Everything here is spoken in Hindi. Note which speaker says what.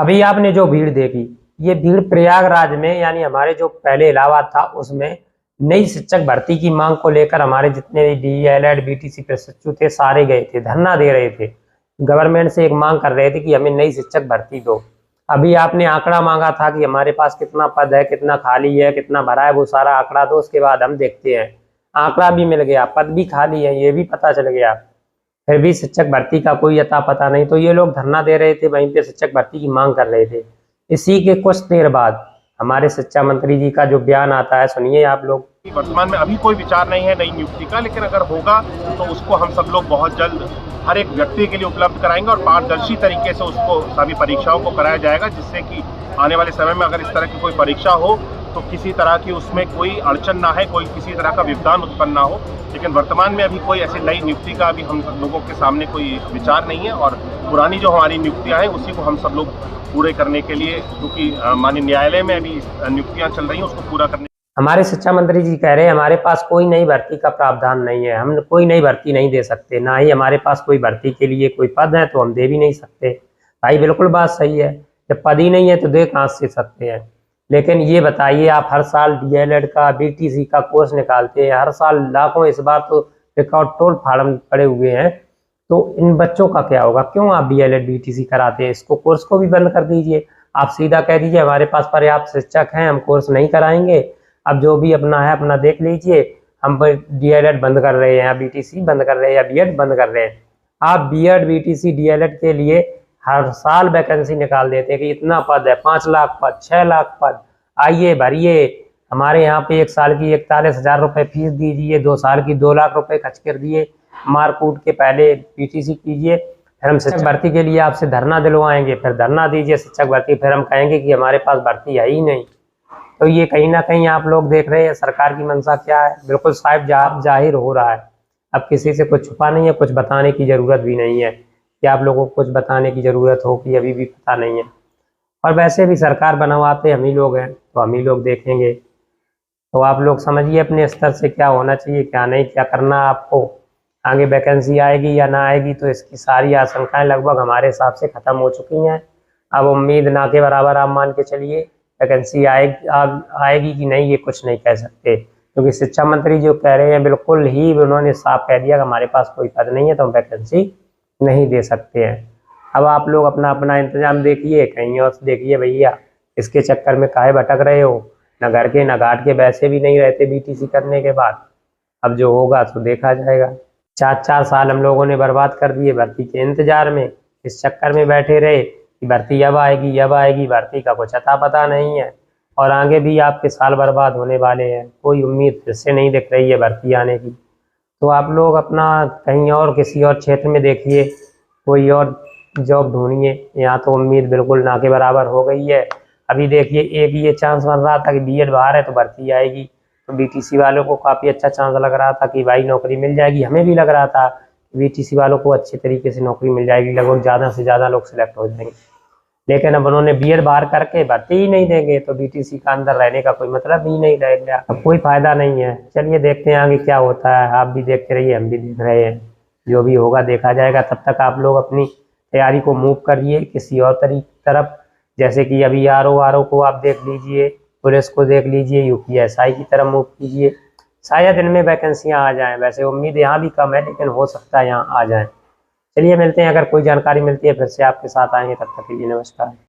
Speaker 1: अभी आपने जो भीड़ देखी, ये भीड़ प्रयागराज में, यानी हमारे जो पहले इलाहाबाद था उसमें नई शिक्षक भर्ती की मांग को लेकर हमारे जितने भी डीएलएड बीटीसी प्रशिक्षु थे सारे गए थे, धरना दे रहे थे। गवर्नमेंट से एक मांग कर रहे थे कि हमें नई शिक्षक भर्ती दो। अभी आपने आंकड़ा मांगा था कि हमारे पास कितना पद है, कितना खाली है, कितना भरा है, वो सारा आंकड़ा दो, उसके बाद हम देखते हैं। आंकड़ा भी मिल गया, पद भी खाली है, ये भी पता चल गया, फिर भी शिक्षक भर्ती का कोई अता पता नहीं। तो ये लोग धरना दे रहे थे, वहीं पे शिक्षक भर्ती की मांग कर रहे थे। इसी के कुछ देर बाद हमारे शिक्षा मंत्री जी का जो बयान आता है, सुनिए आप लोग।
Speaker 2: वर्तमान में अभी कोई विचार नहीं है नई नियुक्ति का, लेकिन अगर होगा तो उसको हम सब लोग बहुत जल्द हर एक व्यक्ति के लिए उपलब्ध कराएंगे और पारदर्शी तरीके से उसको सभी परीक्षाओं को कराया जाएगा, जिससे कि आने वाले समय में अगर इस तरह की कोई परीक्षा हो तो किसी तरह की उसमें कोई अड़चन ना है, कोई किसी तरह का व्यवधान उत्पन्न ना हो। लेकिन वर्तमान में अभी कोई ऐसी नई नियुक्ति का अभी हम लोगों के सामने कोई विचार नहीं है और पुरानी जो हमारी नियुक्तियां हैं उसी को हम सब लोग पूरे करने के लिए, क्योंकि माननीय न्यायालय में अभी नियुक्तियां चल रही हैं, उसको पूरा करने।
Speaker 1: हमारे शिक्षा मंत्री जी कह रहे हैं हमारे पास कोई नई भर्ती का प्रावधान नहीं है, हम कोई नई भर्ती नहीं दे सकते, ना ही हमारे पास कोई भर्ती के लिए कोई पद है तो हम दे भी नहीं सकते। भाई बिल्कुल बात सही है, जब पद ही नहीं है तो दे कहाँ से सकते हैं। लेकिन ये बताइए, आप हर साल डीएलएड का बीटीसी का कोर्स निकालते हैं, हर साल लाखों, इस बार तो रिकॉर्ड तोड़ फार्म पड़े हुए हैं, तो इन बच्चों का क्या होगा? क्यों आप डीएलएड बीटीसी कराते हैं? इसको कोर्स को भी बंद कर दीजिए। आप सीधा कह दीजिए हमारे पास पर्याप्त शिक्षक हैं, हम कोर्स नहीं कराएंगे, अब जो भी अपना है अपना देख लीजिए, हम डीएलएड बंद कर रहे हैं या बीटीसी बंद कर रहे हैं या बीएड बंद कर रहे हैं। आप बीएड बीटीसी डीएलएड के लिए हर साल वैकेंसी निकाल देते हैं कि इतना पद है, 5 लाख पद, 6 लाख पद, आइए भरिए। हमारे यहाँ पे 1 साल की 41,000 रुपये फीस दीजिए, 2 साल की 2 लाख रुपए खर्च कर दिए, मार कूट के पहले बीटीसी कीजिए, फिर हम शिक्षक भर्ती के लिए आपसे धरना दिलवाएंगे, फिर धरना दीजिए शिक्षक भर्ती, फिर हम कहेंगे कि हमारे पास भर्ती है ही नहीं। तो ये कहीं ना कहीं आप लोग देख रहे हैं सरकार की मंशा क्या है, बिल्कुल साफ जाहिर हो रहा है। अब किसी से कुछ छुपा नहीं है, कुछ बताने की ज़रूरत भी नहीं है कि आप लोगों को कुछ बताने की ज़रूरत हो कि अभी भी पता नहीं है। और वैसे भी सरकार बनवाते हम ही लोग हैं, तो हम ही लोग देखेंगे। तो आप लोग समझिए अपने स्तर से क्या होना चाहिए, क्या नहीं, क्या करना आपको। आगे वैकेंसी आएगी या ना आएगी, तो इसकी सारी आशंकाएं लगभग हमारे हिसाब से ख़त्म हो चुकी हैं। अब उम्मीद ना के बराबर आप मान के चलिए, वैकेंसी आएगी कि नहीं ये कुछ नहीं कह सकते, क्योंकि शिक्षा मंत्री जो कह रहे हैं बिल्कुल ही उन्होंने साफ कह दिया कि हमारे पास कोई पद नहीं है तो हम वैकेंसी नहीं दे सकते हैं। अब आप लोग अपना अपना इंतजाम देखिए, कहीं और से देखिए भैया, इसके चक्कर में काहे भटक रहे हो? न घर के न घाट के वैसे भी नहीं रहते बीटीसी करने के बाद। अब जो होगा तो देखा जाएगा। 4 साल हम लोगों ने बर्बाद कर दिए भर्ती के इंतजार में, इस चक्कर में बैठे रहे कि भर्ती अब आएगी अब आएगी, भर्ती का कुछ अता पता नहीं है। और आगे भी आपके साल बर्बाद होने वाले हैं, कोई उम्मीद फिर से नहीं दिख रही है भर्ती आने की। तो आप लोग अपना कहीं और किसी और क्षेत्र में देखिए, कोई और जॉब ढूंढिए। यहाँ तो उम्मीद बिल्कुल ना के बराबर हो गई है। अभी देखिए एक ये चांस बन रहा था कि बीएड बाहर है तो भर्ती आएगी, तो बीटीसी वालों को काफ़ी अच्छा चांस लग रहा था कि भाई नौकरी मिल जाएगी। हमें भी लग रहा था बीटीसी वालों को अच्छे तरीके से नौकरी मिल जाएगी, लगभग ज़्यादा से ज़्यादा लोग सिलेक्ट हो जाएंगे। लेकिन अब उन्होंने बीएड बाहर करके भर्ती ही नहीं देंगे, तो बीटीसी का अंदर रहने का कोई मतलब ही नहीं रहेगा, अब कोई फायदा नहीं है। चलिए देखते हैं आगे क्या होता है, आप भी देखते रहिए, हम भी देख रहे हैं, जो भी होगा देखा जाएगा। तब तक आप लोग अपनी तैयारी को मूव करिए किसी और तरफ, जैसे कि अभी आरओ को आप देख लीजिए, पुलिस को देख लीजिए, यूपीएसआई की तरफ मूव कीजिए, शायद इनमें वैकेंसियां आ जाएं। वैसे उम्मीद यहाँ भी कम है, लेकिन हो सकता है यहाँ आ जाएं। चलिए मिलते हैं, अगर कोई जानकारी मिलती है फिर से आपके साथ आएंगे। तब तक के लिए नमस्कार।